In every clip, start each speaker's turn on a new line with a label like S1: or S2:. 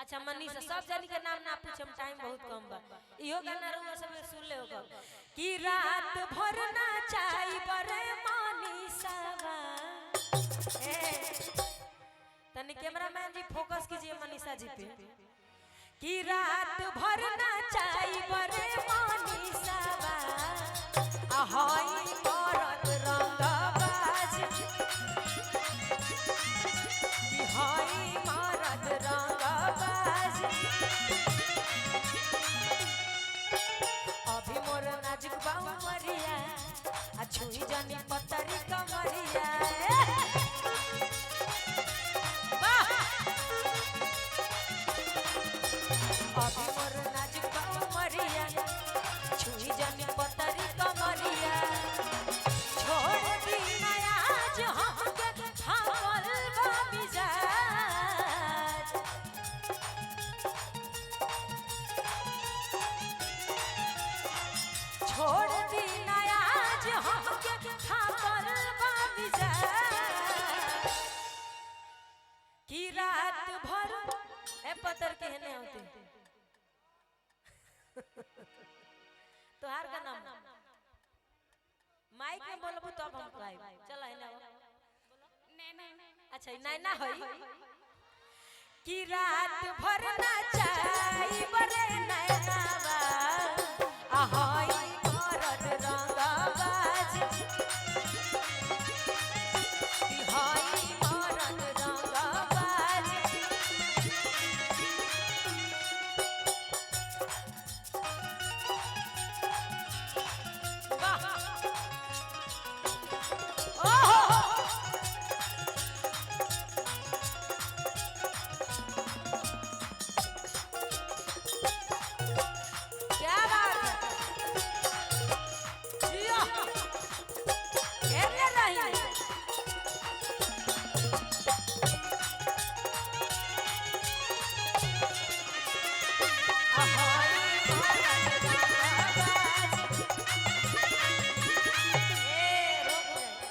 S1: अच्छा मनीषा सब जानी के नाम ना पूछम टाइम बहुत कम बा इहो गाना रुआ सब सुन ले होगा कि रात भर नाचाई बरे मनीषा ए तनी कैमरामैन जी फोकस कीजिए मनीषा जी पे कि रात भर नाचाई बरे मनीषा आहाई करत रंगबाज कि हाई मारत रंगबाज अभी मोर नाजुक बाऊ मरिया आ छुई जानी पतरी कमरिया अभी मोर नाजुक बाऊ मरिया छुई जानी पतरी कमरिया छोड़ दी नया आज हमके थामल बा मिजाज छोड़ दी नया आज हमके थामल बा मिजाज की रात भर ए पतर कहने होते तोहार का नाम माइक में बोलबू तब हम गाइब चल है ना अच्छा नैना है कि रात भर नाचाई बरे नैनावा आहाई करत रंगबाज कि हाई करत रंगबाज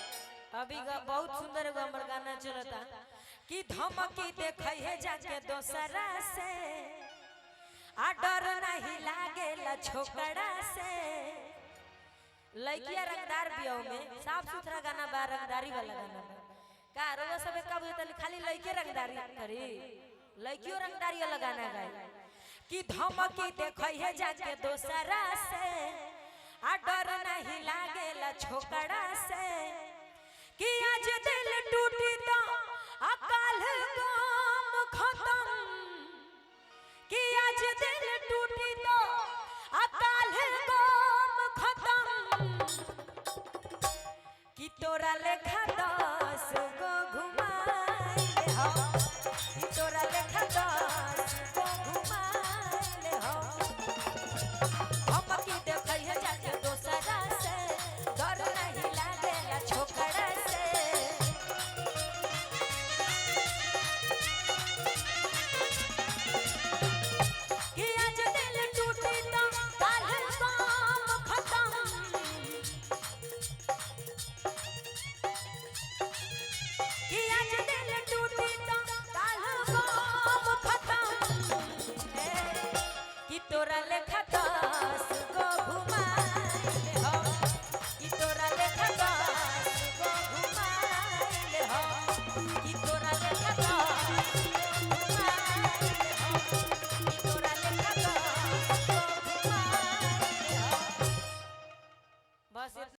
S1: बहुत सुंदर हमर गाना चलता कि धमकी देखै है जाके दोसरा से आ डर नहीं लागेला छोकरा से लइकिया रंगदार बियाह में साफ सुथरा गाना बा रंगदारी वाला गाना बा का रोवा सब का बुझतली खाली लइके रंगदारी करी लइकियो रंगदारी वाला गाना गाए कि धमकी देखै है जाके दोसरा से आ डर नहीं लागेला छोकरा से कि आज दिल टूटी तो अकाल काम खत्म कि आज दिल टूटी तो अकाल काम खत्म कि तोरा लेखा 10 गो घुमाइले हो कि तोरा लेखा 10 गो घुमाइले हो हम की देखै है जाके दोसरा से डर नहीं लागेला छोकरा तोरा लेखा 10 गो घुमाइले हो कि तोरा लेखा 10 गो घुमाइले हो कि तोरा लेखा 10 गो घुमाइले हो